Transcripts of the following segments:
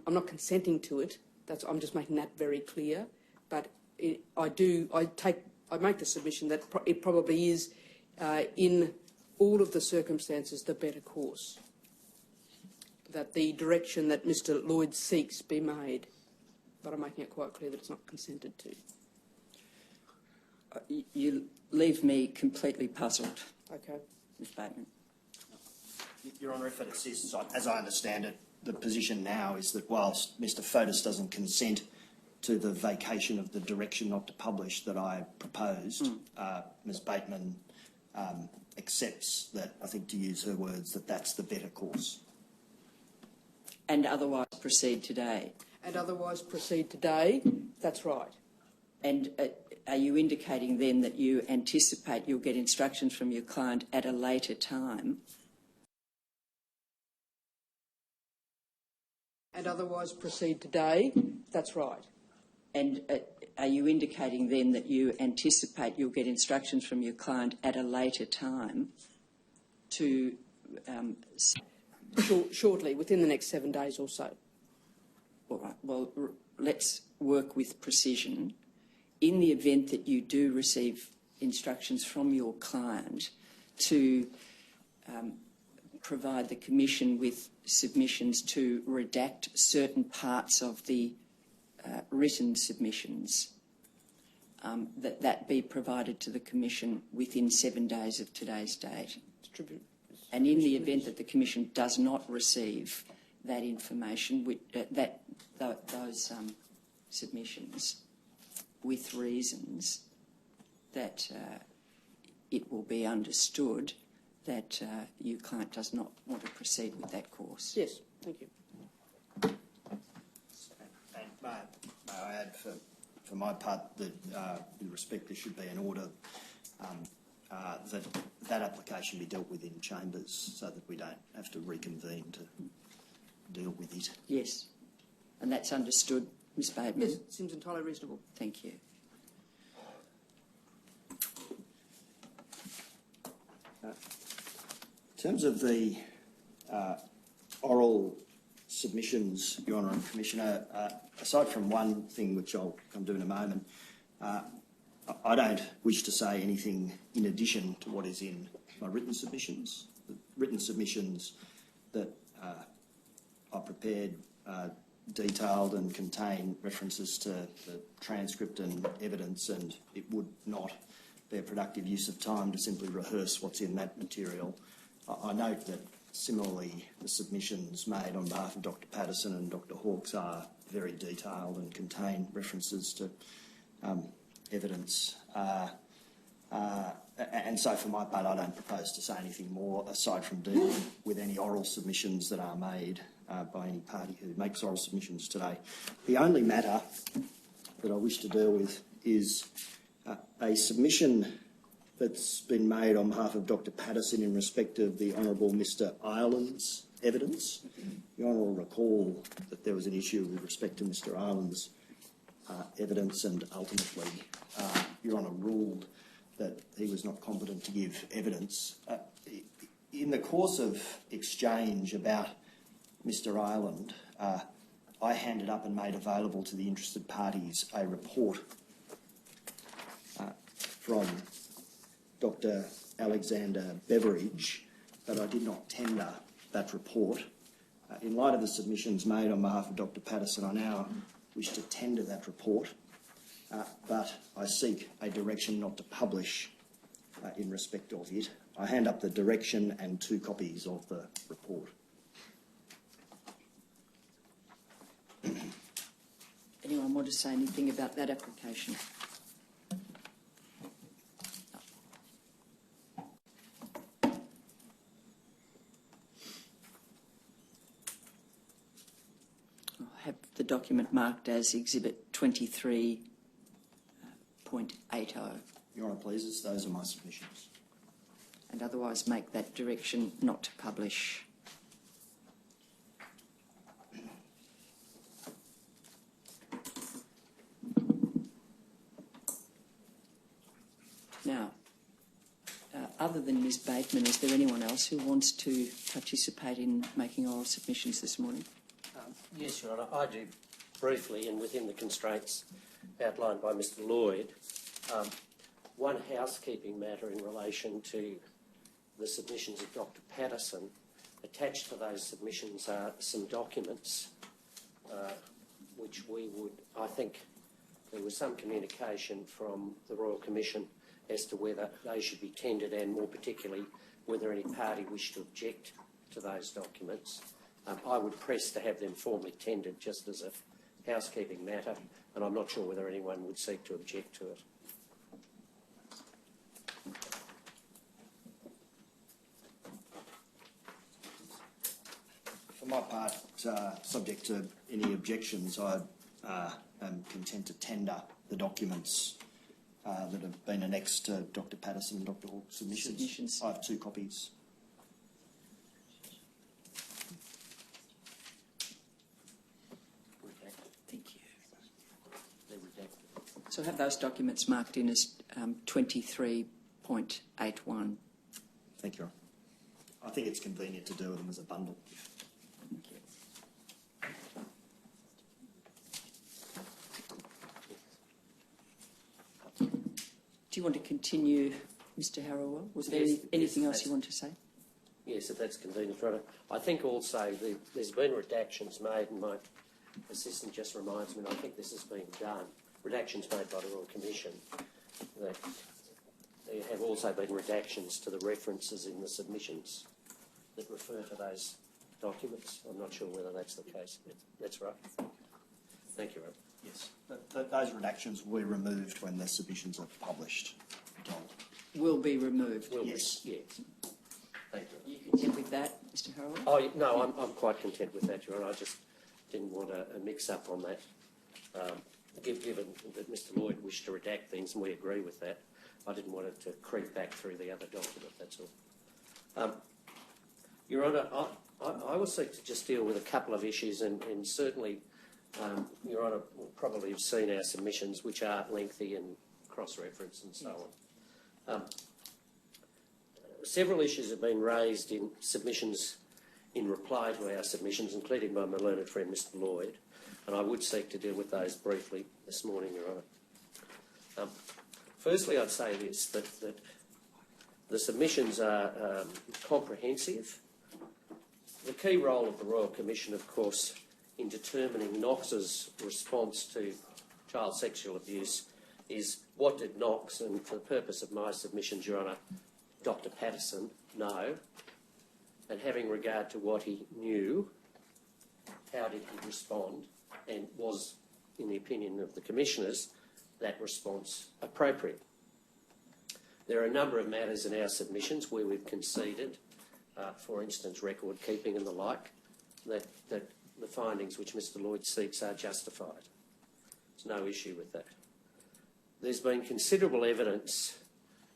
I'm not consenting to it. I'm just making that very clear. But I make the submission that it probably is, in all of the circumstances, the better course. That the direction that Mr. Lloyd seeks be made, but I'm making it quite clear that it's not consented to. You leave me completely puzzled. Okay. Ms. Bateman. Your Honour, if it assists, as I understand it, the position now is that whilst Mr. Fotis doesn't consent to the vacation of the direction not to publish that I proposed, Ms. Bateman accepts that, I think to use her words, that that's the better course. And otherwise proceed today. And otherwise proceed today. That's right. And are you indicating then that you anticipate you'll get instructions from your client at a later time? And otherwise proceed today. That's right. And are you indicating then that you anticipate you'll get instructions from your client at a later time to... Shortly, within the next 7 days or so. All right. Well, let's work with precision. In the event that you do receive instructions from your client to provide the Commission with submissions to redact certain parts of the written submissions, that be provided to the Commission within 7 days of today's date. And in the event that the Commission does not receive that information, those submissions, with reasons that it will be understood that your client does not want to proceed with that course. Yes, thank you. And may I add, for my part, that with respect there should be an order that application be dealt with in chambers so that we don't have to reconvene to deal with it. Yes, and that's understood, Ms. Bateman? Yes, it seems entirely reasonable. Thank you. In terms of the oral submissions, Your Honour and Commissioner, aside from one thing which I'll come to in a moment, I don't wish to say anything in addition to what is in my written submissions. The written submissions that I prepared detailed and contain references to the transcript and evidence, and it would not be a productive use of time to simply rehearse what's in that material. I note that similarly the submissions made on behalf of Dr. Patterson and Dr. Hawkes are very detailed and contain references to evidence. And so for my part I don't propose to say anything more aside from dealing with any oral submissions that are made by any party who makes oral submissions today. The only matter that I wish to deal with is a submission that's been made on behalf of Dr. Patterson in respect of the Honourable Mr. Ireland's evidence. You Honour will recall that there was an issue with respect to Mr. Ireland's evidence, and ultimately Your Honour ruled that he was not competent to give evidence. In the course of exchange about Mr. Ireland, I handed up and made available to the interested parties a report from Dr. Alexander Beveridge, but I did not tender that report. In light of the submissions made on behalf of Dr. Patterson, I now wish to tender that report, but I seek a direction not to publish in respect of it. I hand up the direction and 2 copies of the report. Anyone want to say anything about that application? I'll have the document marked as Exhibit 23.80. Your Honour pleases, those are my submissions. And otherwise make that direction not to publish. Now, other than Ms. Bateman, is there anyone else who wants to participate in making oral submissions this morning? Yes, Your Honour, I do briefly, and within the constraints outlined by Mr Lloyd. One housekeeping matter in relation to the submissions of Dr Patterson. Attached to those submissions are some documents which we would, I think there was some communication from the Royal Commission as to whether they should be tendered, and more particularly whether any party wished to object to those documents. I would press to have them formally tendered just as a housekeeping matter, and I'm not sure whether anyone would seek to object to it. For my part, subject to any objections, I am content to tender the documents that have been annexed to Dr Patterson and Dr Hawke's submissions. I have 2 copies. Thank you. So have those documents marked in as 23.81. Thank you. I think it's convenient to do them as a bundle. Thank you. Do you want to continue, Mr Harrowell? Was there anything else you want to say? Yes, if that's convenient, Your Honour. I think also there's been redactions made, and my assistant just reminds me, and I think this has been done, redactions made by the Royal Commission. That there have also been redactions to the references in the submissions that refer to those documents. I'm not sure whether that's the case. That's right. Thank you, Your Honour. Yes. Those redactions will be removed when the submissions are published. Will be removed. Yes. Yes. Thank you. You content with that, Mr Harrowell? Oh, no, I'm quite content with that, Your Honour. I just didn't want a mix-up on that. Given that Mr Lloyd wished to redact things, and we agree with that, I didn't want it to creep back through the other document, that's all. Your Honour, I will seek to just deal with a couple of issues, and certainly, Your Honour will probably have seen our submissions, which are lengthy and cross-reference and so on. Several issues have been raised in submissions in reply to our submissions, including by my learned friend Mr Lloyd, and I would seek to deal with those briefly this morning, Your Honour. Firstly, I'd say this, that the submissions are comprehensive. The key role of the Royal Commission, of course, in determining Knox's response to child sexual abuse is what did Knox, and for the purpose of my submissions, Your Honour, Dr Patterson, know, and having regard to what he knew, how did he respond, and was, in the opinion of the Commissioners, that response appropriate. There are a number of matters in our submissions where we've conceded, for instance, record keeping and the like, that the findings which Mr Lloyd seeks are justified. There's no issue with that. There's been considerable evidence.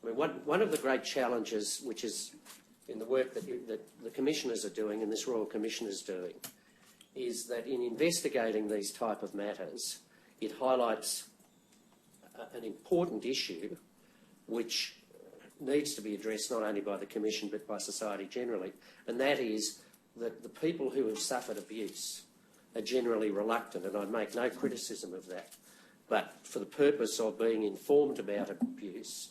I mean, one of the great challenges, which is in the work that the Commissioners are doing and this Royal Commission is doing, is that in investigating these type of matters, it highlights an important issue which needs to be addressed not only by the Commission but by society generally, and that is that the people who have suffered abuse are generally reluctant, and I make no criticism of that, but for the purpose of being informed about abuse,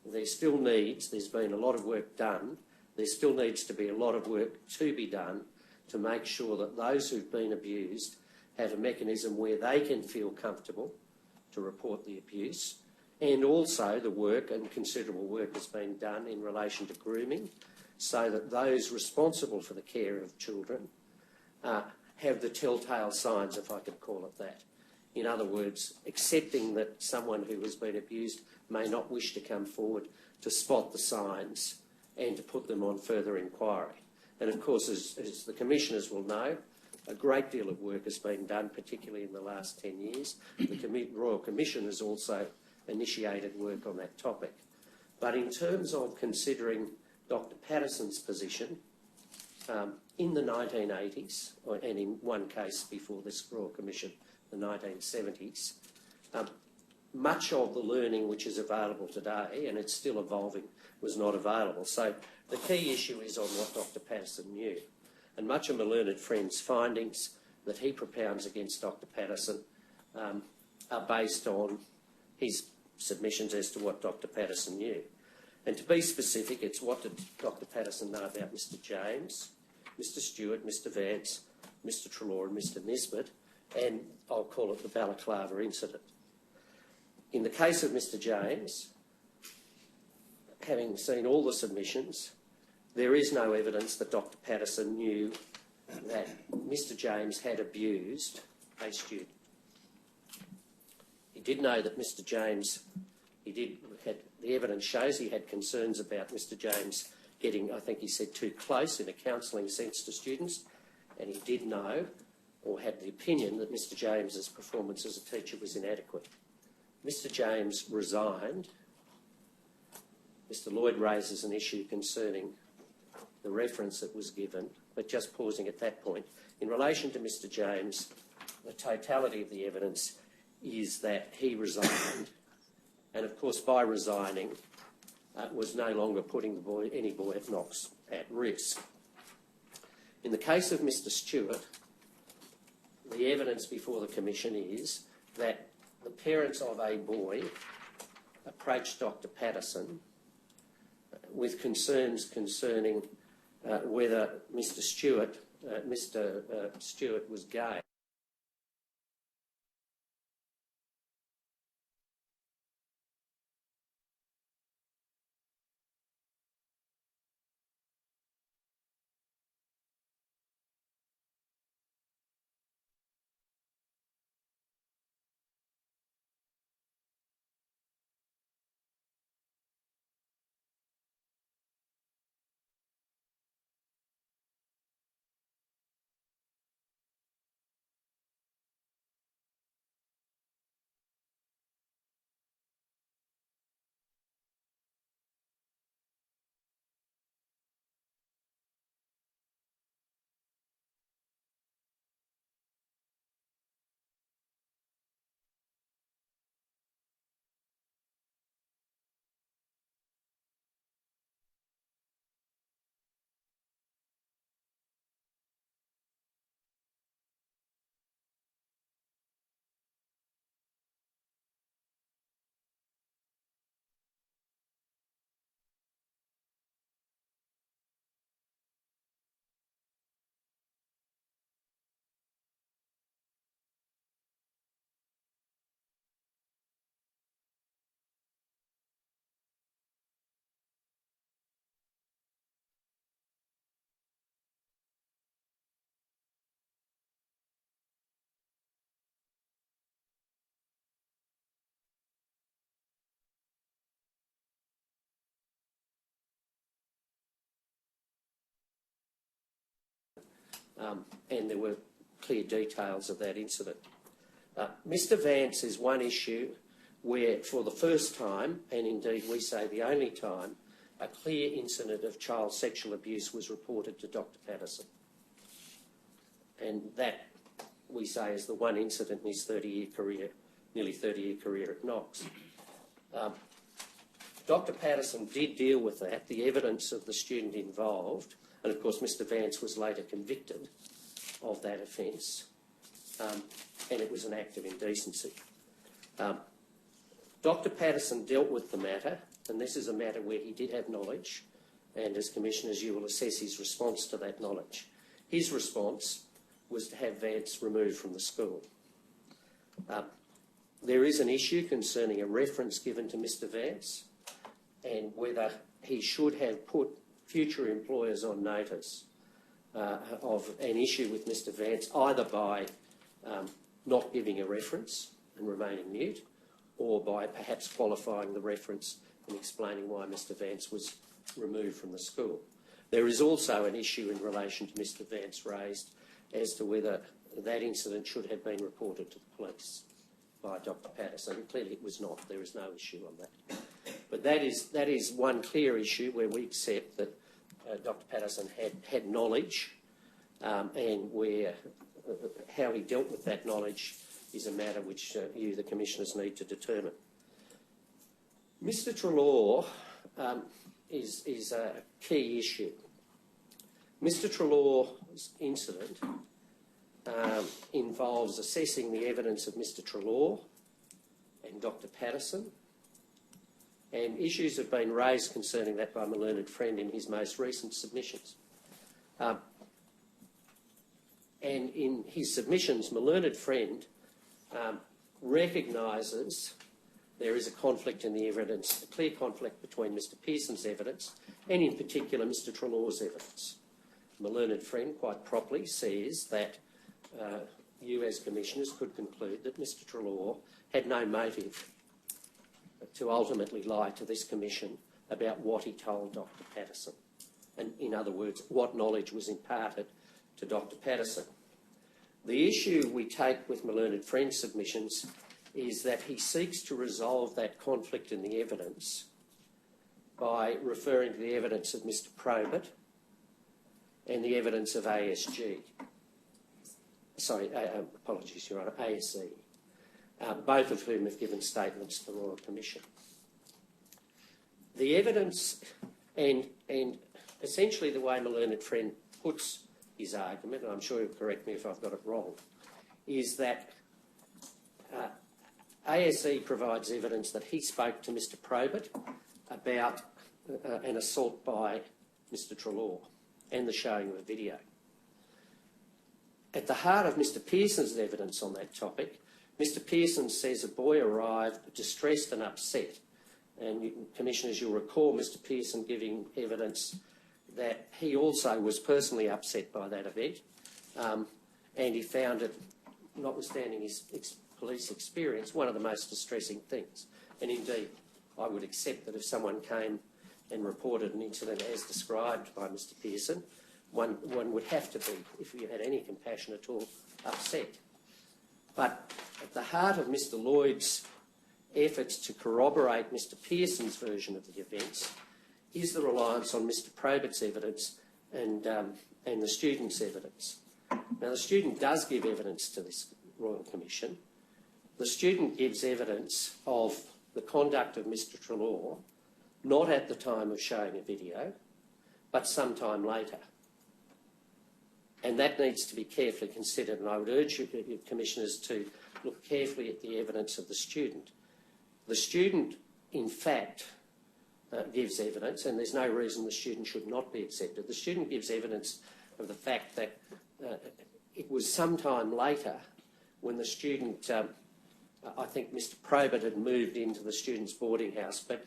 there still needs, there's been a lot of work done, there still needs to be a lot of work to be done to make sure that those who've been abused have a mechanism where they can feel comfortable to report the abuse, and also the work, and considerable work has been done in relation to grooming, so that those responsible for the care of children have the telltale signs, if I could call it that. In other words, accepting that someone who has been abused may not wish to come forward to spot the signs and to put them on further inquiry. And of course, as the Commissioners will know, a great deal of work has been done, particularly in the last 10 years. The Royal Commission has also initiated work on that topic. But in terms of considering Dr Patterson's position, in the 1980s, and in one case before this Royal Commission, the 1970s, much of the learning which is available today, and it's still evolving, was not available. So the key issue is on what Dr Patterson knew. And much of my learned friend's findings that he propounds against Dr Patterson are based on his submissions as to what Dr Patterson knew. And to be specific, it's what did Dr Patterson know about Mr James, Mr Stewart, Mr Vance, Mr Treloar and Mr Nisbet, and I'll call it the balaclava incident. In the case of Mr James, having seen all the submissions, there is no evidence that Dr Patterson knew that Mr James had abused a student. He did know that Mr James, the evidence shows he had concerns about Mr James getting, I think he said, too close in a counselling sense to students, and he did know or had the opinion that Mr James's performance as a teacher was inadequate. Mr James resigned. Mr Lloyd raises an issue concerning the reference that was given, but just pausing at that point. In relation to Mr James, the totality of the evidence is that he resigned, and of course by resigning was no longer putting any boy at Knox at risk. In the case of Mr Stewart, the evidence before the Commission is that the parents of a boy approached Dr Patterson with concerns concerning whether Mr Stewart was gay. And there were clear details of that incident. Mr Vance is one issue where, for the first time, and indeed we say the only time, a clear incident of child sexual abuse was reported to Dr Patterson. And that, we say, is the one incident in his 30-year career, nearly 30-year career at Knox. Dr Patterson did deal with that, the evidence of the student involved, and of course Mr Vance was later convicted of that offence, and it was an act of indecency. Dr Patterson dealt with the matter, and this is a matter where he did have knowledge, and as Commissioners you will assess his response to that knowledge. His response was to have Vance removed from the school. There is an issue concerning a reference given to Mr Vance and whether he should have put future employers on notice of an issue with Mr Vance, either by not giving a reference and remaining mute, or by perhaps qualifying the reference and explaining why Mr Vance was removed from the school. There is also an issue in relation to Mr Vance raised as to whether that incident should have been reported to the police by Dr Patterson. Clearly it was not. There is no issue on that. But that is one clear issue where we accept that Dr Patterson had knowledge, and where how he dealt with that knowledge is a matter which you, the Commissioners, need to determine. Mr Treloar is a key issue. Mr Treloar's incident involves assessing the evidence of Mr Treloar and Dr Patterson, and issues have been raised concerning that by my learned friend in his most recent submissions. And in his submissions, my learned friend recognises there is a conflict in the evidence, a clear conflict between Mr Pearson's evidence and in particular Mr Treloar's evidence. My learned friend quite properly says that you as commissioners could conclude that Mr Treloar had no motive to ultimately lie to this commission about what he told Dr Patterson. And in other words, what knowledge was imparted to Dr Patterson. The issue we take with my learned friend's submissions is that he seeks to resolve that conflict in the evidence by referring to the evidence of Mr Probert and the evidence of ASG. Sorry, apologies, Your Honour, ASE, both of whom have given statements to the Royal Commission. The evidence, and essentially the way my learned friend puts his argument, and I'm sure he'll correct me if I've got it wrong, is that ASE provides evidence that he spoke to Mr Probert about an assault by Mr Treloar and the showing of a video. At the heart of Mr Pearson's evidence on that topic, Mr Pearson says a boy arrived distressed and upset. And Commissioners, you'll recall Mr Pearson giving evidence that he also was personally upset by that event, and he found it, notwithstanding his police experience, one of the most distressing things. And indeed, I would accept that if someone came and reported an incident as described by Mr Pearson, one would have to be, if you had any compassion at all, upset. But at the heart of Mr Lloyd's efforts to corroborate Mr Pearson's version of the events is the reliance on Mr Probert's evidence and the student's evidence. Now, the student does give evidence to this Royal Commission. The student gives evidence of the conduct of Mr Treloar, not at the time of showing a video, but sometime later. And that needs to be carefully considered, and I would urge you, Commissioners, to look carefully at the evidence of the student. The student, in fact, gives evidence, and there's no reason the student should not be accepted. The student gives evidence of the fact that it was sometime later when the student, I think Mr Probert had moved into the student's boarding house, but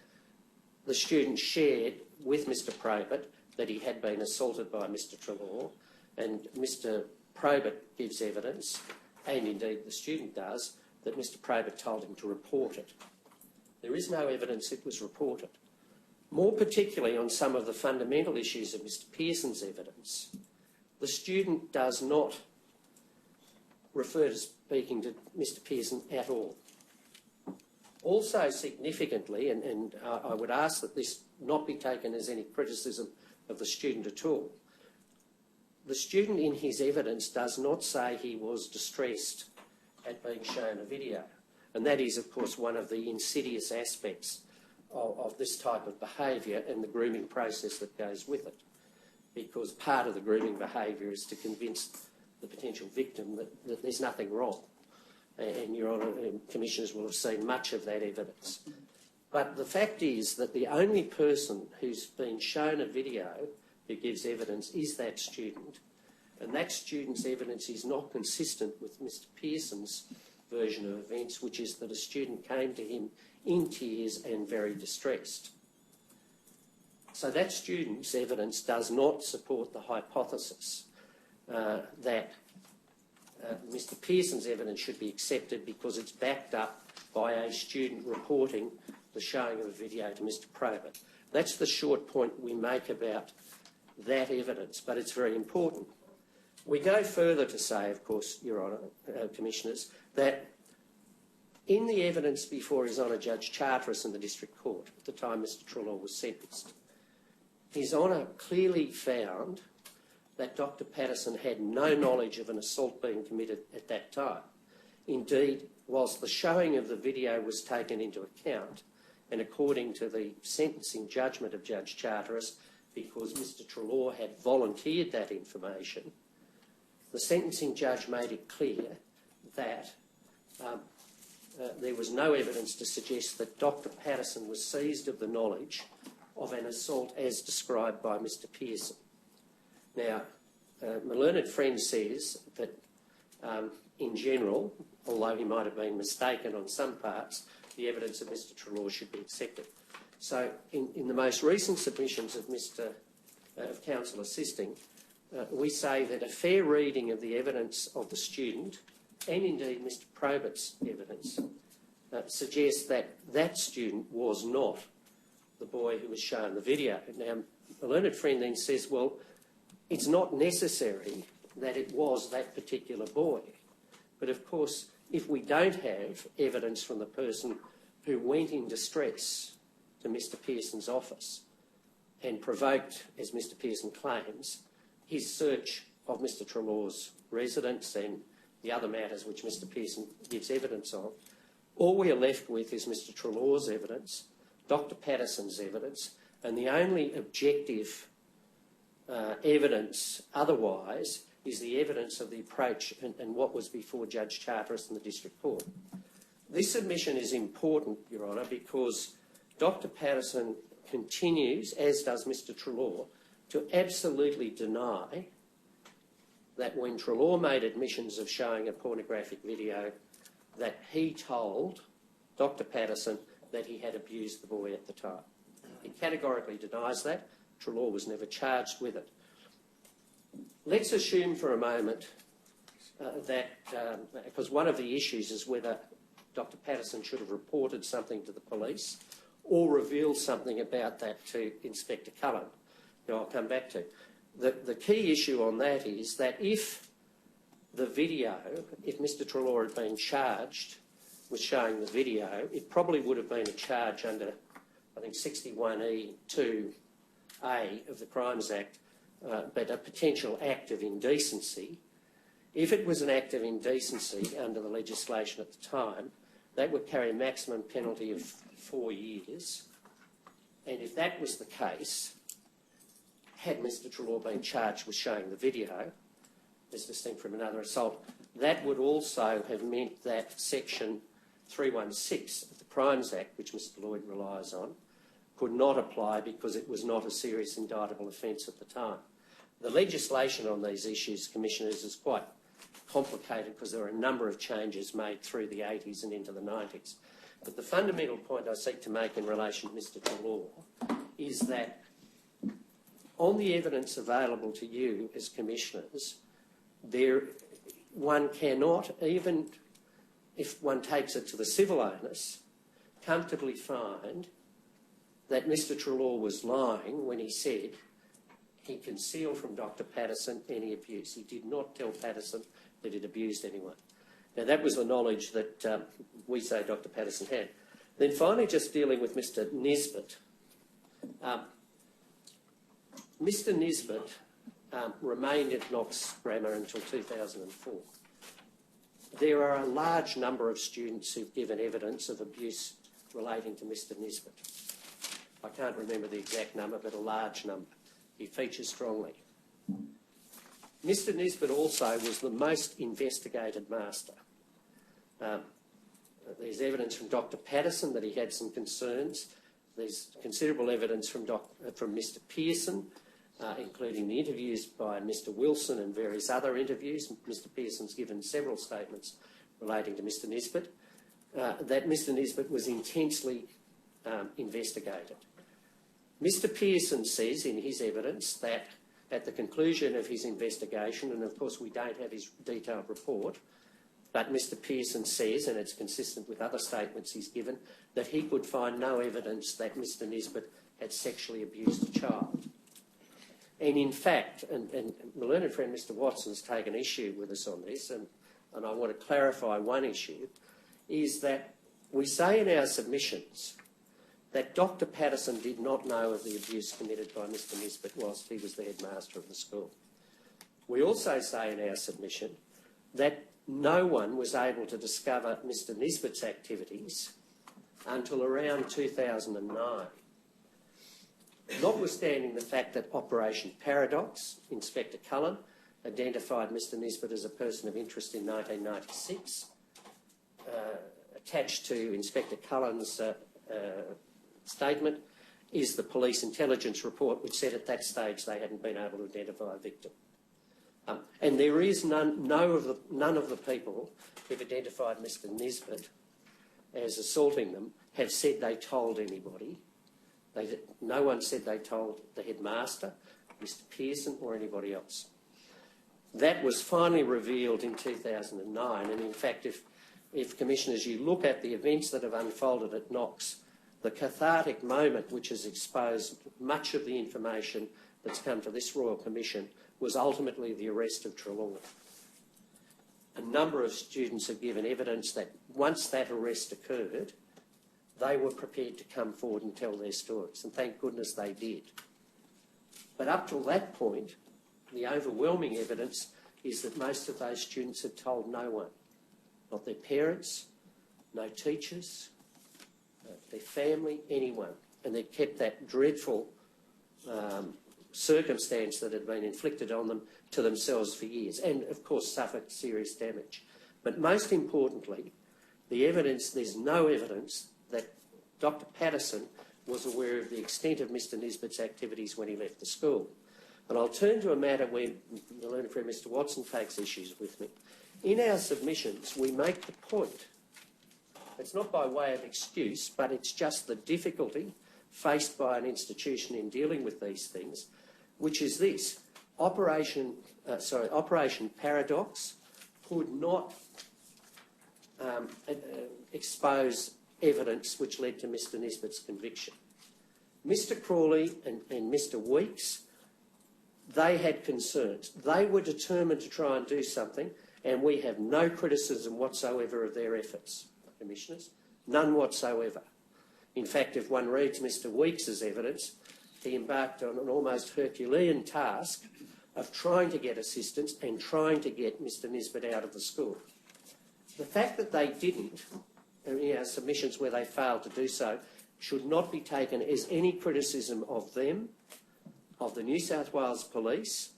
the student shared with Mr Probert that he had been assaulted by Mr Treloar, and Mr Probert gives evidence, and indeed the student does, that Mr Probert told him to report it. There is no evidence it was reported. More particularly on some of the fundamental issues of Mr Pearson's evidence, the student does not refer to speaking to Mr Pearson at all. Also significantly, and I would ask that this not be taken as any criticism of the student at all, the student in his evidence does not say he was distressed at being shown a video. And that is, of course, one of the insidious aspects of this type of behaviour and the grooming process that goes with it. Because part of the grooming behaviour is to convince the potential victim that there's nothing wrong. And Your Honour, Commissioners will have seen much of that evidence. But the fact is that the only person who's been shown a video who gives evidence is that student, and that student's evidence is not consistent with Mr Pearson's version of events, which is that a student came to him in tears and very distressed. So that student's evidence does not support the hypothesis that Mr Pearson's evidence should be accepted because it's backed up by a student reporting the showing of a video to Mr Probert. That's the short point we make about that evidence, but it's very important. We go further to say, of course, Your Honour, Commissioners, that in the evidence before His Honour Judge Charteris in the District Court at the time Mr Treloar was sentenced, His Honour clearly found that Dr Patterson had no knowledge of an assault being committed at that time. Indeed, whilst the showing of the video was taken into account, and according to the sentencing judgment of Judge Charteris, because Mr Treloar had volunteered that information, the sentencing judge made it clear that there was no evidence to suggest that Dr. Patterson was seized of the knowledge of an assault as described by Mr. Pearson. Now, my learned friend says that in general, although he might have been mistaken on some parts, the evidence of Mr. Treloar should be accepted. So in the most recent submissions of Counsel Assisting, we say that a fair reading of the evidence of the student, and indeed Mr. Probert's evidence, suggests that that student was not the boy who was shown the video. Now, a learned friend then says, well, it's not necessary that it was that particular boy. But of course, if we don't have evidence from the person who went in distress to Mr. Pearson's office and provoked, as Mr. Pearson claims, his search of Mr. Treloar's residence and the other matters which Mr. Pearson gives evidence of, all we are left with is Mr. Treloar's evidence, Dr. Patterson's evidence, and the only objective evidence otherwise is the evidence of the approach and what was before Judge Charteris in the District Court. This submission is important, Your Honour, because Dr. Patterson continues, as does Mr. Treloar, to absolutely deny that when Treloar made admissions of showing a pornographic video, that he told Dr. Patterson that he had abused the boy at the time. He categorically denies that. Treloar was never charged with it. Let's assume for a moment that, because one of the issues is whether Dr. Patterson should have reported something to the police or revealed something about that to Inspector Cullen, who I'll come back to. The key issue on that is that if the video, if Mr. Treloar had been charged with showing the video, it probably would have been a charge under, I think, 61E2A of the Crimes Act, but a potential act of indecency. If it was an act of indecency under the legislation at the time, that would carry a maximum penalty of 4 years. And if that was the case, had Mr. Treloar been charged with showing the video, as distinct from another assault, that would also have meant that Section 316 of the Crimes Act, which Mr. Lloyd relies on, could not apply because it was not a serious indictable offence at the time. The legislation on these issues, Commissioners, is quite complicated because there are a number of changes made through the 80s and into the 90s. But the fundamental point I seek to make in relation to Mr. Treloar is that on the evidence available to you as Commissioners, one cannot, even if one takes it to the civil onus, comfortably find that Mr. Treloar was lying when he said he concealed from Dr. Patterson any abuse. He did not tell Patterson that he'd abused anyone. Now, that was the knowledge that we say Dr. Patterson had. Then finally, just dealing with Mr. Nisbet. Mr. Nisbet remained at Knox Grammar until 2004. There are a large number of students who've given evidence of abuse relating to Mr. Nisbet. I can't remember the exact number, but a large number. He features strongly. Mr. Nisbet also was the most investigated master. There's evidence from Dr. Patterson that he had some concerns. There's considerable evidence from Mr. Pearson, including the interviews by Mr. Wilson and various other interviews. Mr. Pearson's given several statements relating to Mr. Nisbet, that Mr. Nisbet was intensely investigated. Mr. Pearson says in his evidence that at the conclusion of his investigation, and of course we don't have his detailed report, but Mr. Pearson says, and it's consistent with other statements he's given, that he could find no evidence that Mr. Nisbet had sexually abused a child. And in fact, and my learned friend Mr. Watson's taken issue with us on this, and I want to clarify one issue, is that we say in our submissions that Dr. Patterson did not know of the abuse committed by Mr. Nisbet whilst he was the headmaster of the school. We also say in our submission that no one was able to discover Mr. Nisbet's activities until around 2009. Notwithstanding the fact that Operation Paradox, Inspector Cullen, identified Mr Nisbet as a person of interest in 1996. Attached to Inspector Cullen's statement is the police intelligence report, which said at that stage they hadn't been able to identify a victim. And there is none of the people who've identified Mr Nisbet as assaulting them have said they told anybody. No one said they told the headmaster, Mr Pearson, or anybody else. That was finally revealed in 2009, and in fact, if Commissioners, you look at the events that have unfolded at Knox, the cathartic moment which has exposed much of the information that's come to this Royal Commission was ultimately the arrest of Trelawney. A number of students have given evidence that once that arrest occurred, they were prepared to come forward and tell their stories, and thank goodness they did. But up till that point, the overwhelming evidence is that most of those students had told no one, not their parents, no teachers, their family, anyone, and they kept that dreadful circumstance that had been inflicted on them to themselves for years, and of course suffered serious damage. But most importantly, the evidence, there's no evidence that Dr Patterson was aware of the extent of Mr Nisbet's activities when he left the school. And I'll turn to a matter where the learned friend Mr Watson takes issues with me. In our submissions, we make the point, it's not by way of excuse, but it's just the difficulty faced by an institution in dealing with these things, which is this: Operation Paradox could not expose evidence which led to Mr Nisbet's conviction. Mr Crawley and Mr Weeks, they had concerns. They were determined to try and do something, and we have no criticism whatsoever of their efforts, Commissioners, none whatsoever. In fact, if one reads Mr Weeks's evidence, he embarked on an almost Herculean task of trying to get assistance and trying to get Mr Nisbet out of the school. The fact that they didn't, in our submissions where they failed to do so, should not be taken as any criticism of them, of the New South Wales Police,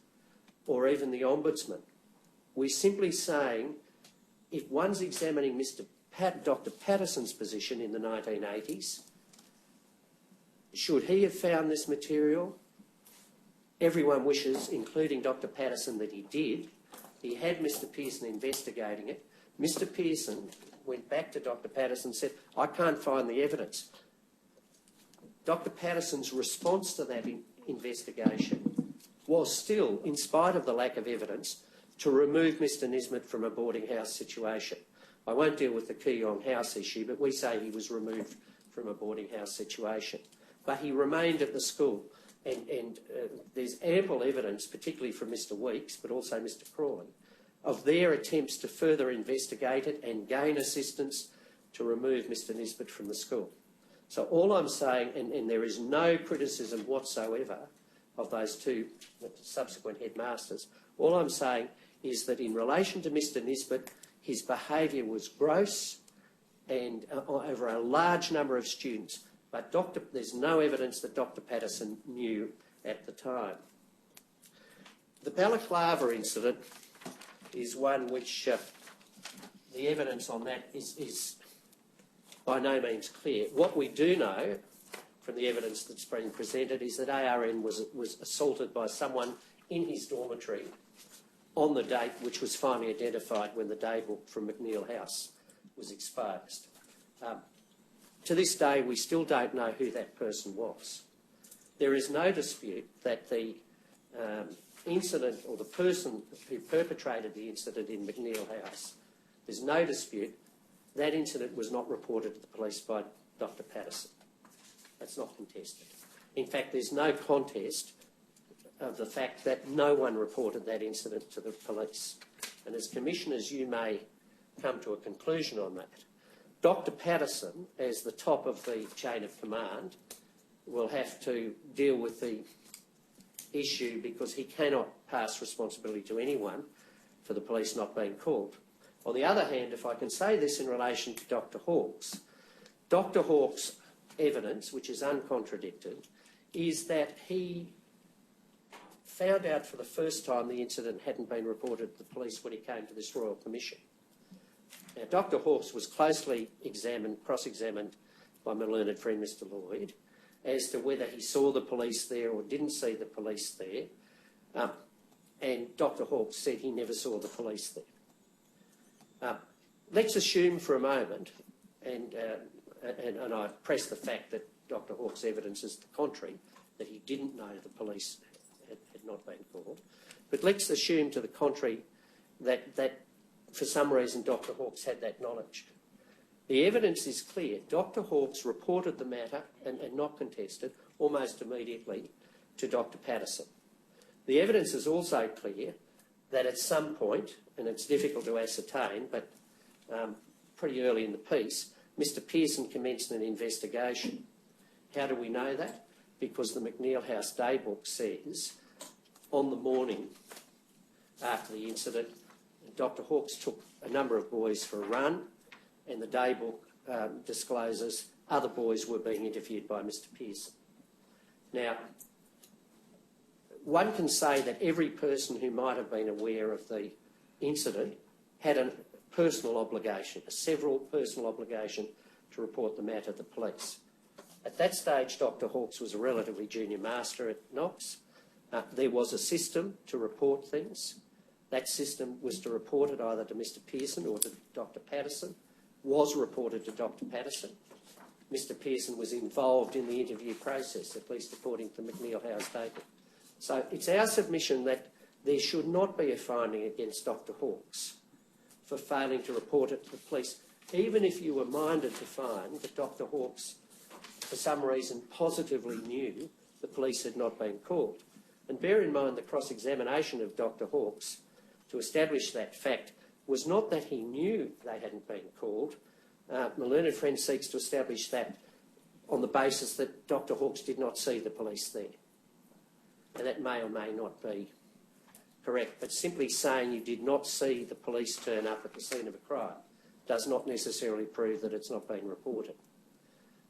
or even the Ombudsman. We're simply saying, if one's examining Dr Patterson's position in the 1980s, should he have found this material? Everyone wishes, including Dr Patterson, that he did. He had Mr Pearson investigating it. Mr Pearson went back to Dr Patterson and said, I can't find the evidence. Dr Patterson's response to that investigation was still, in spite of the lack of evidence, to remove Mr Nisbet from a boarding house situation. I won't deal with the Keong House issue, but we say he was removed from a boarding house situation. But he remained at the school, and there's ample evidence, particularly from Mr Weeks, but also Mr Crawley, of their attempts to further investigate it and gain assistance to remove Mr Nisbet from the school. So all I'm saying, and there is no criticism whatsoever of those two subsequent headmasters, all I'm saying is that in relation to Mr Nisbet, his behaviour was gross and over a large number of students, but there's no evidence that Dr Patterson knew at the time. The balaclava incident is one which the evidence on that is by no means clear. What we do know from the evidence that's been presented is that ARN was assaulted by someone in his dormitory on the date which was finally identified when the daybook from McNeill House was exposed. To this day, we still don't know who that person was. There is no dispute that the incident, or the person who perpetrated the incident in McNeill House, there's no dispute that incident was not reported to the police by Dr Patterson. That's not contested. In fact, there's no contest of the fact that no one reported that incident to the police. And as Commissioners, you may come to a conclusion on that. Dr Patterson, as the top of the chain of command, will have to deal with the issue because he cannot pass responsibility to anyone for the police not being called. On the other hand, if I can say this in relation to Dr Hawke's evidence, which is uncontradicted, is that he found out for the first time the incident hadn't been reported to the police when he came to this Royal Commission. Now, Dr Hawkes was closely cross-examined by my learned friend Mr Lloyd as to whether he saw the police there or didn't see the police there, and Dr Hawkes said he never saw the police there. Let's assume for a moment, and I press the fact that Dr Hawkes' evidence is the contrary, that he didn't know the police had not been called, but let's assume to the contrary that for some reason Dr Hawkes had that knowledge. The evidence is clear. Dr Hawkes reported the matter, and not contested, almost immediately to Dr Patterson. The evidence is also clear that at some point, and it's difficult to ascertain, but pretty early in the piece, Mr Pearson commenced an investigation. How do we know that? Because the McNeill House Daybook says on the morning after the incident, Dr Hawkes took a number of boys for a run, and the Daybook discloses other boys were being interviewed by Mr Pearson. Now, one can say that every person who might have been aware of the incident had a personal obligation, a several personal obligation to report the matter to the police. At that stage, Dr Hawkes was a relatively junior master at Knox. There was a system to report things. That system was to report it either to Mr Pearson or to Dr Patterson, was reported to Dr Patterson. Mr Pearson was involved in the interview process, at least according to McNeill House Daybook. So it's our submission that there should not be a finding against Dr Hawkes for failing to report it to the police, even if you were minded to find that Dr Hawkes, for some reason, positively knew the police had not been called. And bear in mind the cross-examination of Dr Hawkes to establish that fact was not that he knew they hadn't been called. My learned friend seeks to establish that on the basis that Dr Hawkes did not see the police there. And that may or may not be correct, but simply saying you did not see the police turn up at the scene of a crime does not necessarily prove that it's not been reported.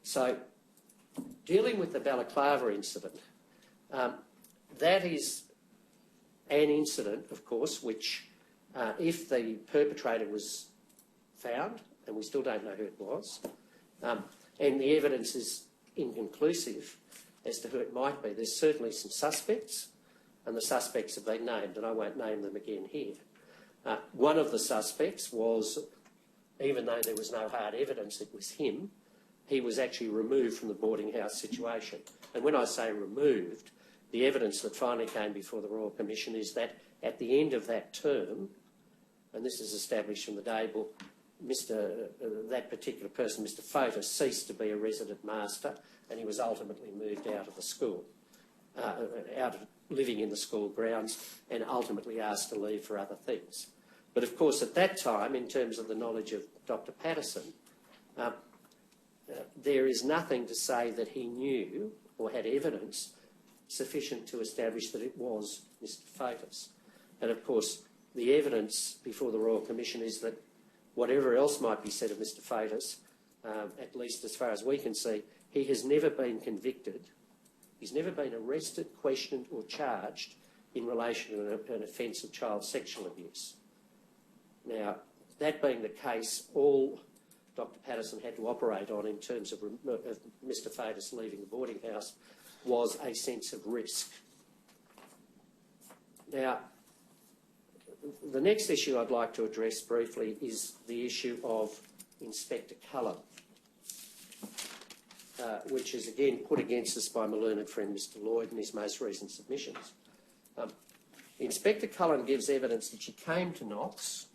So, dealing with the Balaclava incident, that is an incident, of course, which if the perpetrator was found, and we still don't know who it was, and the evidence is inconclusive as to who it might be, there's certainly some suspects, and the suspects have been named, and I won't name them again here. One of the suspects was, even though there was no hard evidence it was him, he was actually removed from the boarding house situation. And when I say removed, the evidence that finally came before the Royal Commission is that at the end of that term, and this is established from the Daybook, that particular person, Mr Fotis, ceased to be a resident master, and he was ultimately moved out of the school, out of living in the school grounds, and ultimately asked to leave for other things. But of course, at that time, in terms of the knowledge of Dr Patterson, there is nothing to say that he knew or had evidence sufficient to establish that it was Mr Fotis. And of course, the evidence before the Royal Commission is that whatever else might be said of Mr Fotis, at least as far as we can see, he has never been convicted. He's never been arrested, questioned or charged in relation to an offence of child sexual abuse. Now, that being the case, all Dr Patterson had to operate on in terms of Mr Fotis leaving the boarding house was a sense of risk. Now, the next issue I'd like to address briefly is the issue of Inspector Cullen, which is again put against us by my learned friend Mr Lloyd in his most recent submissions. Inspector Cullen gives evidence that she came to Knox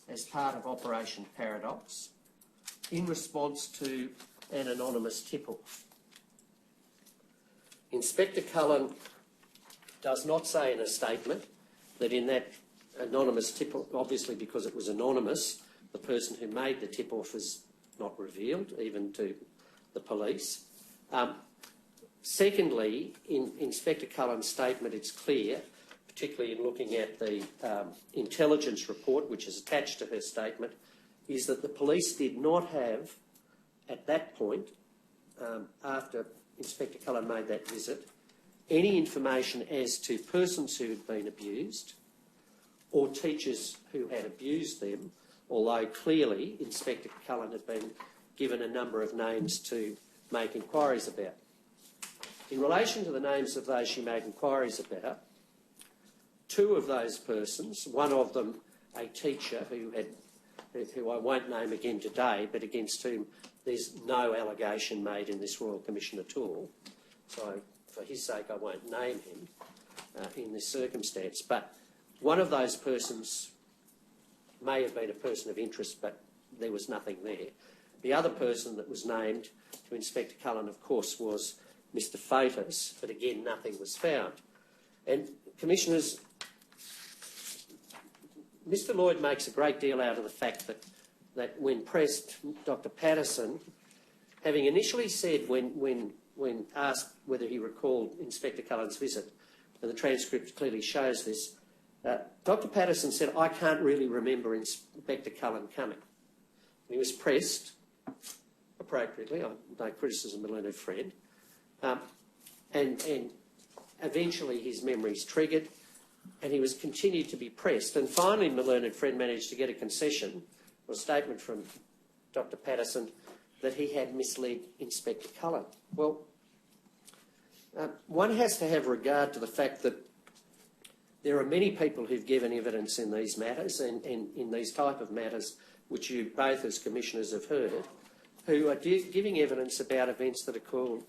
as part of Operation Paradox in response to an anonymous tip-off. Inspector Cullen does not say in a statement that in that anonymous tip-off, obviously because it was anonymous, the person who made the tip-off is not revealed, even to the police. Secondly, in Inspector Cullen's statement, it's clear, particularly in looking at the intelligence report, which is attached to her statement, is that the police did not have, at that point, after Inspector Cullen made that visit, any information as to persons who had been abused or teachers who had abused them, although clearly Inspector Cullen had been given a number of names to make inquiries about. In relation to the names of those she made inquiries about, two of those persons, one of them a teacher who I won't name again today, but against whom there's no allegation made in this Royal Commission at all, so for his sake I won't name him in this circumstance, but one of those persons may have been a person of interest, but there was nothing there. The other person that was named to Inspector Cullen, of course, was Mr Fotis, but again nothing was found. And Commissioners, Mr Lloyd makes a great deal out of the fact that when pressed, Dr Patterson, having initially said when asked whether he recalled Inspector Cullen's visit, and the transcript clearly shows this, Dr Patterson said, "I can't really remember Inspector Cullen coming." And he was pressed, appropriately, no criticism of my learned friend, and eventually his memories triggered, and he was continued to be pressed. And finally, my learned friend managed to get a concession, or a statement from Dr Patterson, that he had misled Inspector Cullen. Well, one has to have regard to the fact that there are many people who've given evidence in these matters and in these type of matters, which you both as Commissioners have heard, who are giving evidence about events that occurred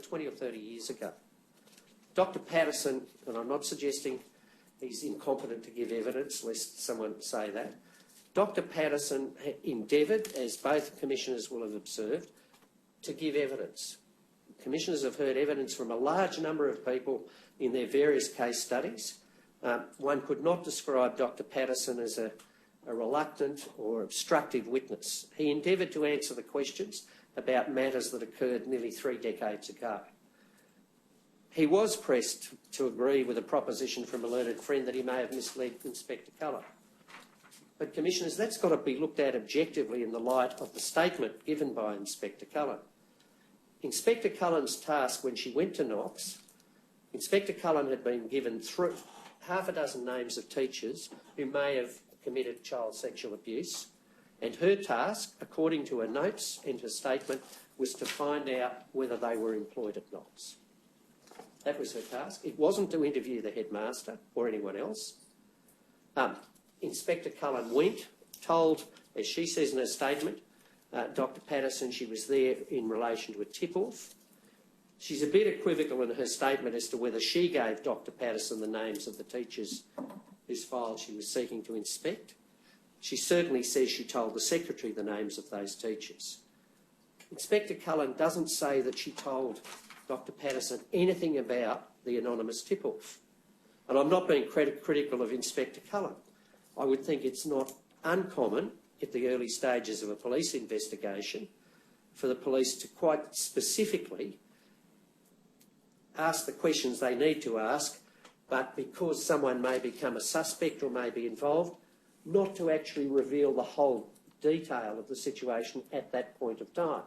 20 or 30 years ago. Dr Patterson, and I'm not suggesting he's incompetent to give evidence, lest someone say that, Dr Patterson endeavoured, as both Commissioners will have observed, to give evidence. Commissioners have heard evidence from a large number of people in their various case studies. One could not describe Dr Patterson as a reluctant or obstructive witness. He endeavoured to answer the questions about matters that occurred nearly 3 decades ago. He was pressed to agree with a proposition from a learned friend that he may have misled Inspector Cullen. But, Commissioners, that's got to be looked at objectively in the light of the statement given by Inspector Cullen. Inspector Cullen's task when she went to Knox, Inspector Cullen had been given half a dozen names of teachers who may have committed child sexual abuse, and her task, according to her notes and her statement, was to find out whether they were employed at Knox. That was her task. It wasn't to interview the headmaster or anyone else. Inspector Cullen went, told, as she says in her statement, Dr Patterson she was there in relation to a tip-off. She's a bit equivocal in her statement as to whether she gave Dr Patterson the names of the teachers whose files she was seeking to inspect. She certainly says she told the Secretary the names of those teachers. Inspector Cullen doesn't say that she told Dr Patterson anything about the anonymous tip-off. And I'm not being critical of Inspector Cullen. I would think it's not uncommon at the early stages of a police investigation for the police to quite specifically ask the questions they need to ask, but because someone may become a suspect or may be involved, not to actually reveal the whole detail of the situation at that point of time.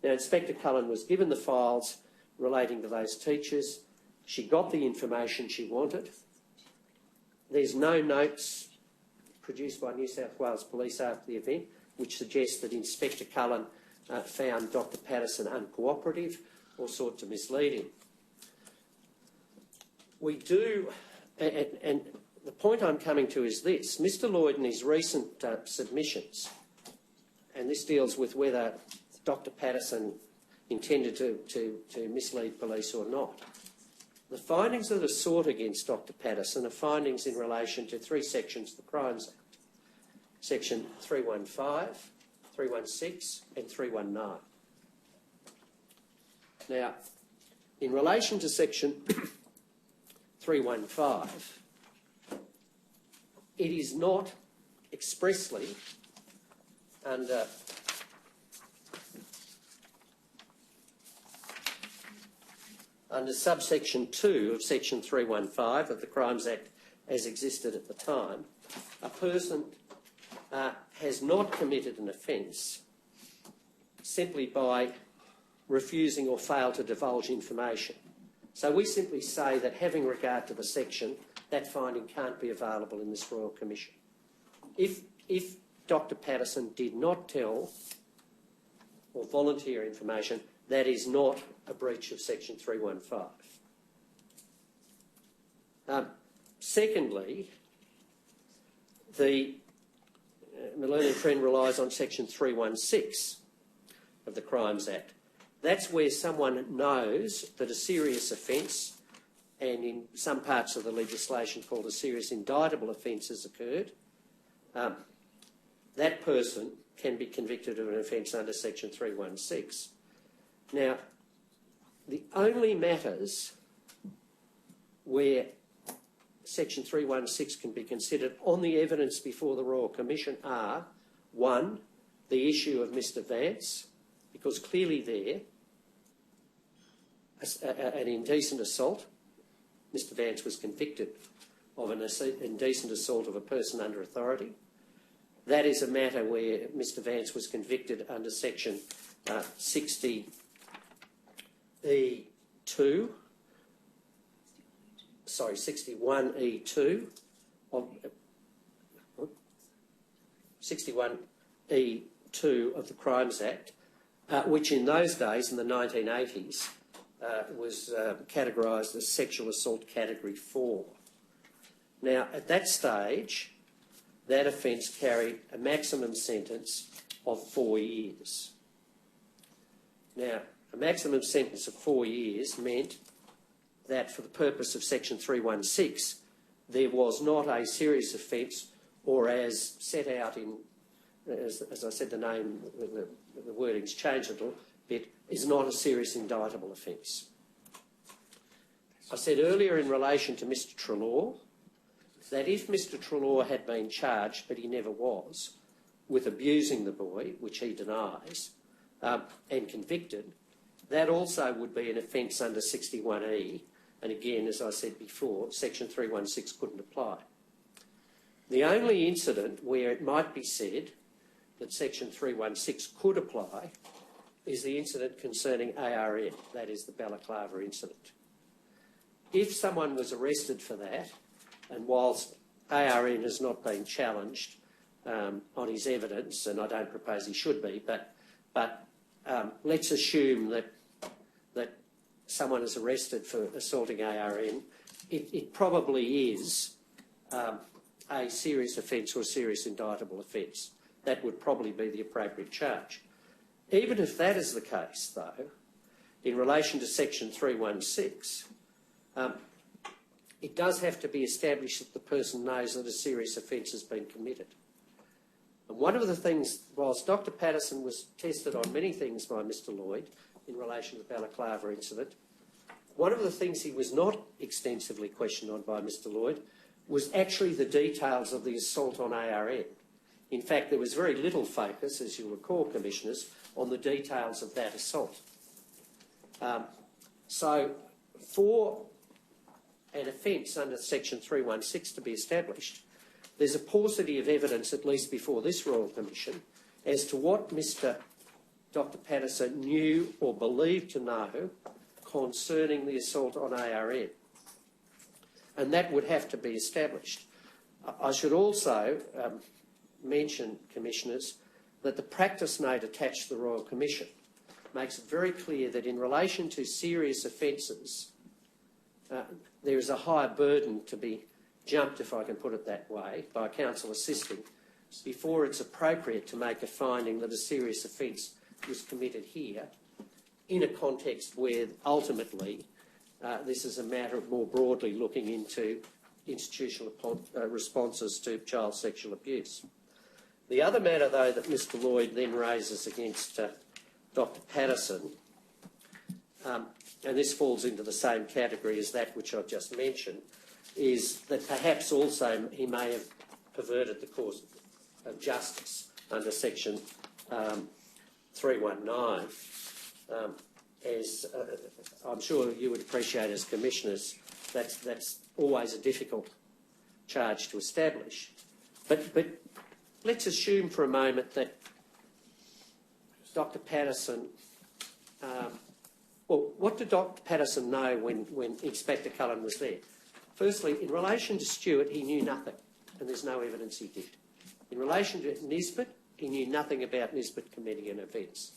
Now, Inspector Cullen was given the files relating to those teachers. She got the information she wanted. There's no notes produced by New South Wales Police after the event which suggests that Inspector Cullen found Dr Patterson uncooperative or sought to mislead him. We do, and the point I'm coming to is this. Mr Lloyd in his recent submissions, and this deals with whether Dr Patterson intended to mislead police or not. The findings that are sought against Dr Patterson are findings in relation to 3 sections of the Crimes Act. Section 315, 316 and 319. Now, in relation to section 315, it is not expressly under subsection 2 of section 315 of the Crimes Act as existed at the time, a person has not committed an offence simply by refusing or fail to divulge information. So we simply say that having regard to the section, that finding can't be available in this Royal Commission. If Dr Patterson did not tell or volunteer information, that is not a breach of section 315. Secondly, the my learned friend relies on section 316 of the Crimes Act. That's where someone knows that a serious offence, and in some parts of the legislation called a serious indictable offence, has occurred. That person can be convicted of an offence under section 316. Now, the only matters where section 316 can be considered on the evidence before the Royal Commission are, one, the issue of Mr Vance, because clearly there, an indecent assault, Mr Vance was convicted of an indecent assault of a person under authority. That is a matter where Mr Vance was convicted under section 60E2, 61E2 of 61E2 of the Crimes Act, which in those days, in the 1980s, was categorised as sexual assault category 4. Now, at that stage, that offence carried a maximum sentence of 4 years. Now, a maximum sentence of 4 years meant that for the purpose of section 316, there was not a serious offence, or as set out in, as I said, the name, the wording's changed a little bit, is not a serious indictable offence. I said earlier in relation to Mr Treloar that if Mr Treloar had been charged, but he never was, with abusing the boy, which he denies, and convicted, that also would be an offence under 61E, and again, as I said before, section 316 couldn't apply. The only incident where it might be said that section 316 could apply is the incident concerning ARN, that is the Balaclava incident. If someone was arrested for that, and whilst ARN has not been challenged on his evidence, and I don't propose he should be, but let's assume that someone is arrested for assaulting ARN, it probably is a serious offence or a serious indictable offence. That would probably be the appropriate charge. Even if that is the case, though, in relation to section 316, it does have to be established that the person knows that a serious offence has been committed. And one of the things, whilst Dr Patterson was tested on many things by Mr Lloyd in relation to the Balaclava incident, one of the things he was not extensively questioned on by Mr Lloyd was actually the details of the assault on ARN. In fact, there was very little focus, as you'll recall, Commissioners, on the details of that assault. So for an offence under section 316 to be established, there's a paucity of evidence, at least before this Royal Commission, as to what Dr Patterson knew or believed to know concerning the assault on ARN. And that would have to be established. I should also mention, Commissioners, that the practice note attached to the Royal Commission makes it very clear that in relation to serious offences, there is a higher burden to be jumped, if I can put it that way, by counsel assisting before it's appropriate to make a finding that a serious offence was committed here in a context where ultimately this is a matter of more broadly looking into institutional responses to child sexual abuse. The other matter, though, that Mr Lloyd then raises against Dr Patterson, and this falls into the same category as that which I've just mentioned, is that perhaps also he may have perverted the course of justice under section 319. As I'm sure you would appreciate as Commissioners, that's always a difficult charge to establish. But let's assume for a moment that Dr Patterson Well, what did Dr Patterson know when Inspector Cullen was there? Firstly, in relation to Stewart, he knew nothing, and there's no evidence he did. In relation to Nisbet, he knew nothing about Nisbet committing an offence.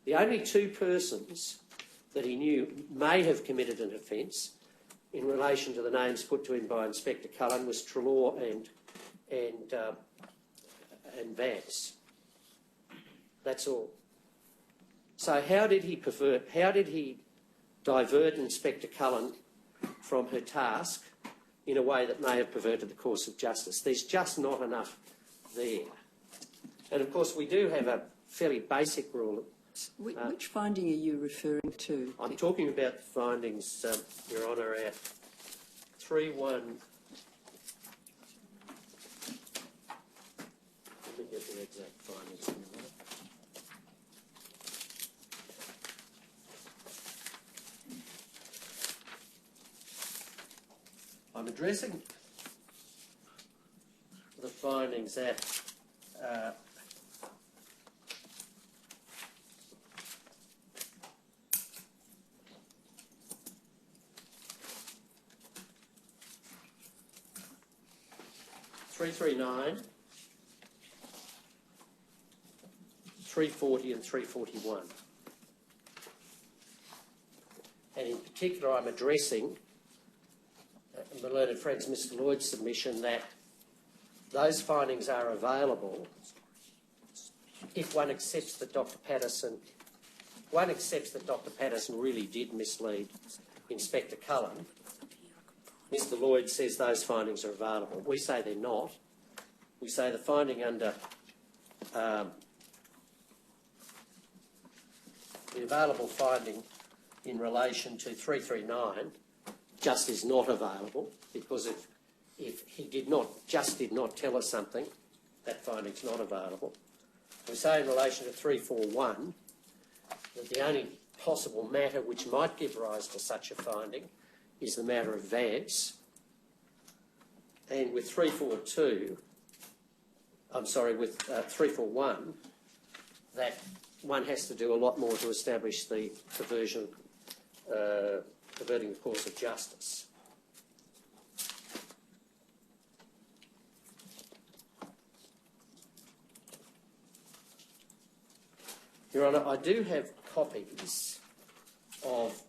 The only two persons that he knew may have committed an offence in relation to the names put to him by Inspector Cullen was Treloar and Vance. That's all. So how did he divert Inspector Cullen from her task in a way that may have perverted the course of justice? There's just not enough there. And of course we do have a fairly basic rule. Which finding are you referring to? I'm talking about the findings, Your Honour, at 3.1. Let me get the exact findings. I'm addressing the findings at 339, 340 and 341. And in particular I'm addressing my learned friend's Mr Lloyd's submission that those findings are available if one accepts that Dr Patterson really did mislead Inspector Cullen. Mr Lloyd says those findings are available. We say they're not. We say the finding under the available finding in relation to 339 just is not available, because if he did not tell us something, that finding's not available. We say in relation to 341 that the only possible matter which might give rise to such a finding is the matter of Vance. And with 341, that one has to do a lot more to establish the perverting the course of justice. Your Honour, I do have copies of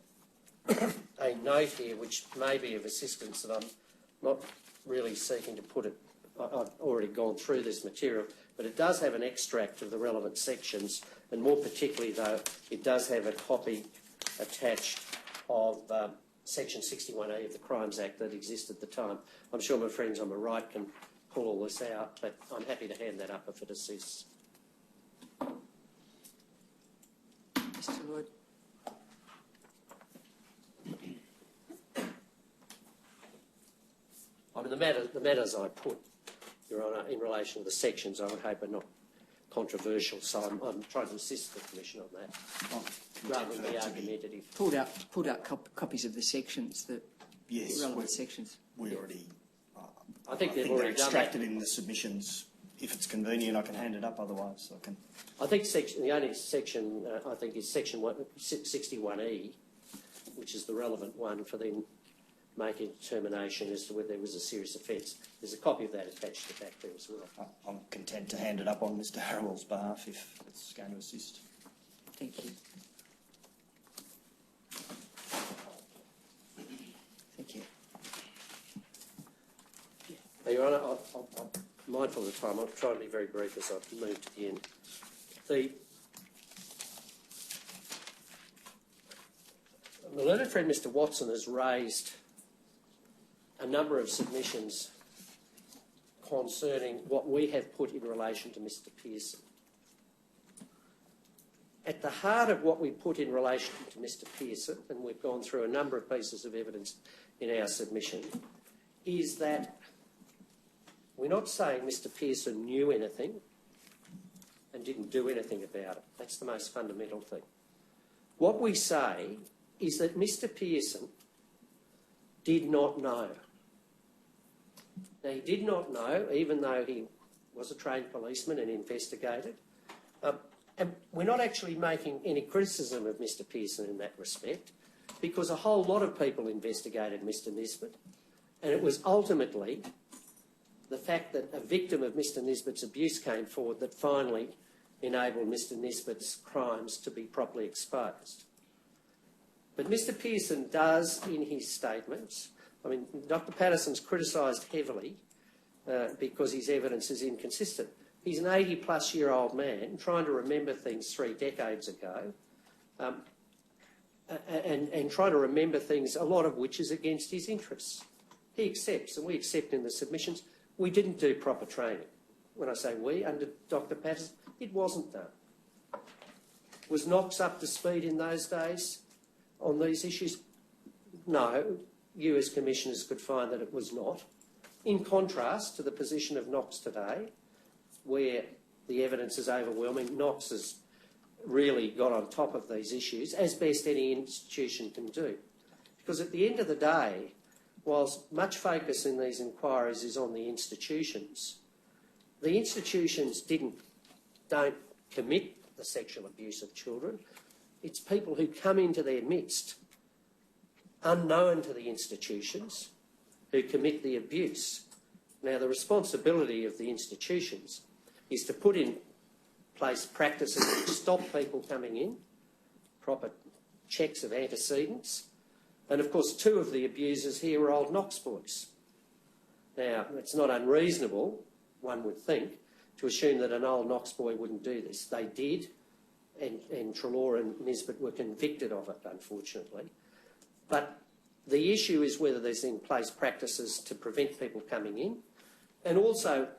a note here which may be of assistance, that I'm not really seeking to put it. I've already gone through this material, but it does have an extract of the relevant sections, and more particularly though, it does have a copy attached of Section 61A of the Crimes Act that existed at the time. I'm sure my friends on the right can pull all this out, but I'm happy to hand that up if it assists. Mr Lloyd. I mean, the matters I put, Your Honour, in relation to the sections, I would hope are not controversial, so I'm trying to assist the Commission on that, rather than be argumentative. Pulled out copies of the sections, the relevant sections. We already. I think they've already done that. Extracted in the submissions. If it's convenient, I can hand it up. Otherwise, I can. I think the only section I think is Section 61E, which is the relevant one for them making a determination as to whether there was a serious offence. There's a copy of that attached to the back there as well. I'm content to hand it up on Mr Harrell's behalf if it's going to assist. Thank you. Thank you. Now, Your Honour, I'm mindful of the time. I'll try and be very brief as I move to the end. The learned friend Mr Watson has raised a number of submissions concerning what we have put in relation to Mr Pearson. At the heart of what we put in relation to Mr Pearson, and we've gone through a number of pieces of evidence in our submission, is that we're not saying Mr Pearson knew anything and didn't do anything about it. That's the most fundamental thing. What we say is that Mr Pearson did not know. Now, he did not know, even though he was a trained policeman and investigated, And we're not actually making any criticism of Mr Pearson in that respect, because a whole lot of people investigated Mr Nisbet, and it was ultimately the fact that a victim of Mr Nisbet's abuse came forward that finally enabled Mr Nisbet's crimes to be properly exposed. But Mr Pearson does, in his statements, I mean, Dr Patterson's criticised heavily because his evidence is inconsistent. He's an 80-plus-year-old man trying to remember things 3 decades ago and trying to remember things, a lot of which is against his interests. He accepts, and we accept in the submissions, we didn't do proper training. When I say we, under Dr Patterson, it wasn't done. Was Knox up to speed in those days on these issues? No, you as commissioners could find that it was not. In contrast to the position of Knox today, where the evidence is overwhelming, Knox has really got on top of these issues, as best any institution can do. Because at the end of the day, whilst much focus in these inquiries is on the institutions don't commit the sexual abuse of children. It's people who come into their midst, unknown to the institutions, who commit the abuse. Now, the responsibility of the institutions is to put in place practices which stop people coming in, proper checks of antecedents, and of course 2 of the abusers here were old Knox boys. Now, it's not unreasonable, one would think, to assume that an old Knox boy wouldn't do this. They did, and Treloar and Nisbet were convicted of it, unfortunately. But the issue is whether there's in place practices to prevent people coming in, and also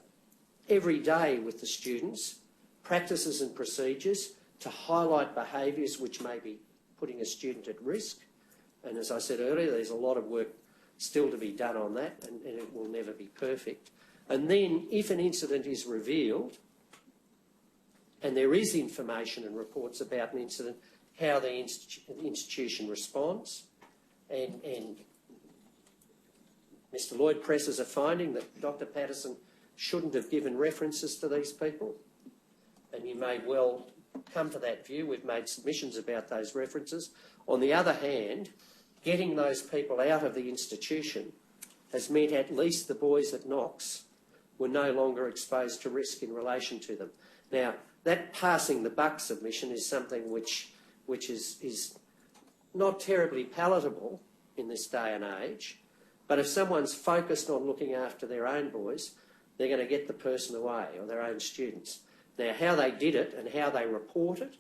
every day with the students, practices and procedures to highlight behaviours which may be putting a student at risk. And as I said earlier, there's a lot of work still to be done on that, and it will never be perfect. And then, if an incident is revealed, and there is information and reports about an incident, how the institution responds, and Mr Lloyd presses a finding that Dr Patterson shouldn't have given references to these people, and you may well come to that view. We've made submissions about those references. On the other hand, getting those people out of the institution has meant at least the boys at Knox were no longer exposed to risk in relation to them. Now, that passing the buck submission is something which is not terribly palatable in this day and age, but if someone's focused on looking after their own boys, they're going to get the person away, or their own students. Now, how they did it and how they report it,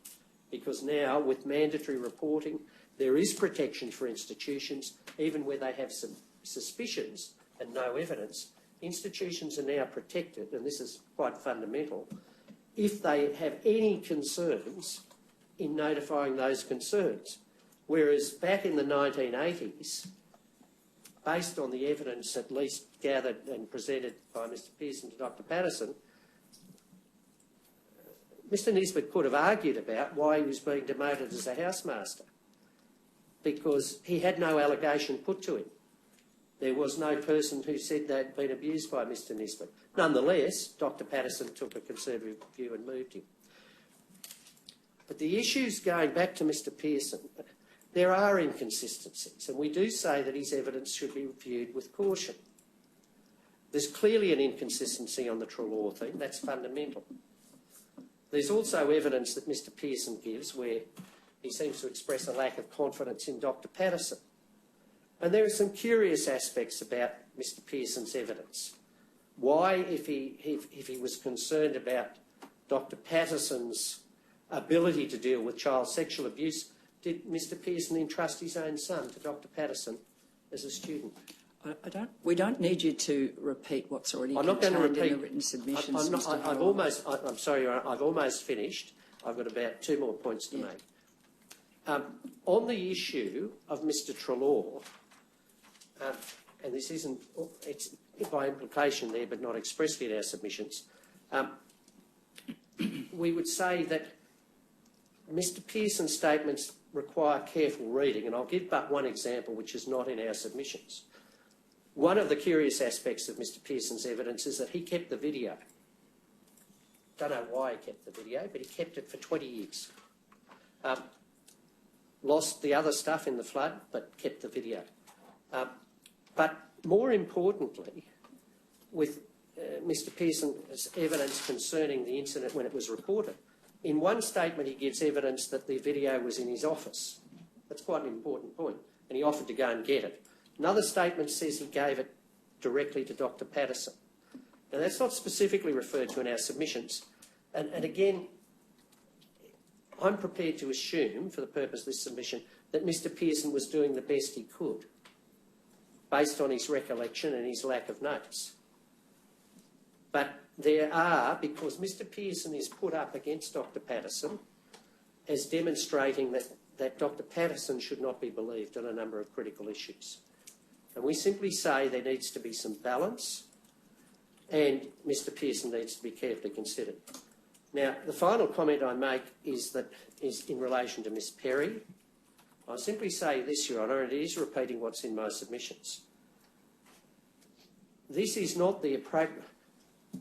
because now with mandatory reporting, there is protection for institutions, even where they have some suspicions and no evidence. Institutions are now protected, and this is quite fundamental, if they have any concerns in notifying those concerns. Whereas back in the 1980s, based on the evidence at least gathered and presented by Mr Pearson to Dr Patterson, Mr Nisbet could have argued about why he was being demoted as a housemaster, because he had no allegation put to him. There was no person who said they'd been abused by Mr Nisbet. Nonetheless, Dr Patterson took a conservative view and moved him. But the issues, going back to Mr Pearson, there are inconsistencies, and we do say that his evidence should be viewed with caution. There's clearly an inconsistency on the Treloar thing. That's fundamental. There's also evidence that Mr Pearson gives where he seems to express a lack of confidence in Dr Patterson. And there are some curious aspects about Mr Pearson's evidence. Why, if he was concerned about Dr Patterson's ability to deal with child sexual abuse, did Mr Pearson entrust his own son to Dr Patterson as a student? We don't need you to repeat what's already contained in the written submissions. I'm sorry, Your Honour, I've almost finished. I've got about 2 more points to make. On the issue of Mr Treloar, and this isn't, it's by implication there but not expressly in our submissions, we would say that Mr Pearson's statements require careful reading, and I'll give but one example which is not in our submissions. One of the curious aspects of Mr Pearson's evidence is that he kept the video. don't know why he kept the video, but he kept it for 20 years. Lost the other stuff in the flood, but kept the video. But more importantly, with Mr Pearson's evidence concerning the incident when it was reported, in one statement he gives evidence that the video was in his office. That's quite an important point, and he offered to go and get it. Another statement says he gave it directly to Dr Patterson. Now, that's not specifically referred to in our submissions. And again, I'm prepared to assume, for the purpose of this submission, that Mr Pearson was doing the best he could, based on his recollection and his lack of notes. But there are, because Mr Pearson is put up against Dr Patterson as demonstrating that Dr Patterson should not be believed on a number of critical issues. And we simply say there needs to be some balance, and Mr Pearson needs to be carefully considered. Now, the final comment I make is in relation to Ms Perry. I'll simply say this, Your Honour, and it is repeating what's in my submissions. This is not the appropriate...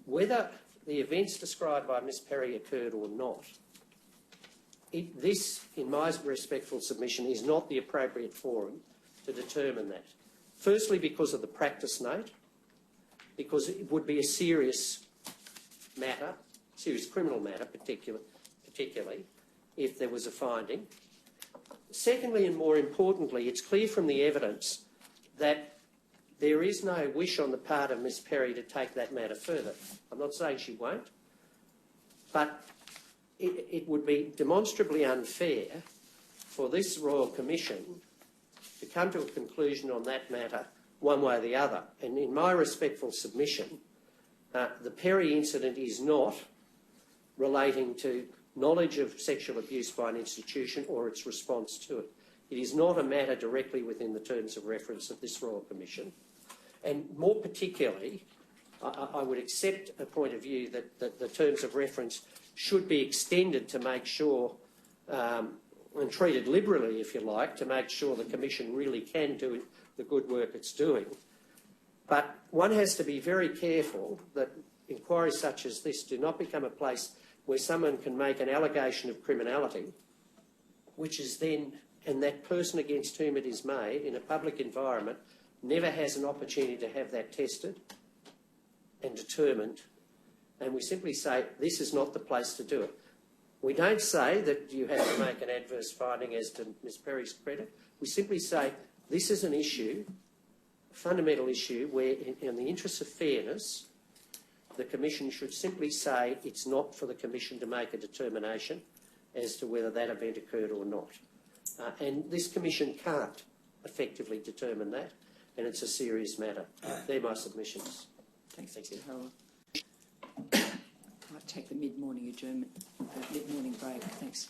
Whether the events described by Ms Perry occurred or not, this, in my respectful submission, is not the appropriate forum to determine that. Firstly, because of the practice note, because it would be a serious matter, serious criminal matter particularly, if there was a finding. Secondly, and more importantly, it's clear from the evidence that there is no wish on the part of Ms Perry to take that matter further. I'm not saying she won't, but it would be demonstrably unfair for this Royal Commission to come to a conclusion on that matter one way or the other. And in my respectful submission, the Perry incident is not relating to knowledge of sexual abuse by an institution or its response to it. It is not a matter directly within the terms of reference of this Royal Commission. And more particularly, I would accept a point of view that the terms of reference should be extended to make sure, and treated liberally, if you like, to make sure the Commission really can do the good work it's doing. But one has to be very careful that inquiries such as this do not become a place where someone can make an allegation of criminality, which is then, and that person against whom it is made in a public environment never has an opportunity to have that tested and determined. And we simply say, this is not the place to do it. We don't say that you have to make an adverse finding as to Ms Perry's credit. We simply say, this is an issue, a fundamental issue, where in the interest of fairness, the Commission should simply say it's not for the Commission to make a determination as to whether that event occurred or not. And this Commission can't effectively determine that, and it's a serious matter. They're my submissions. Thanks, Mr. Howell. I might take the mid-morning adjournment, mid-morning break. Thanks.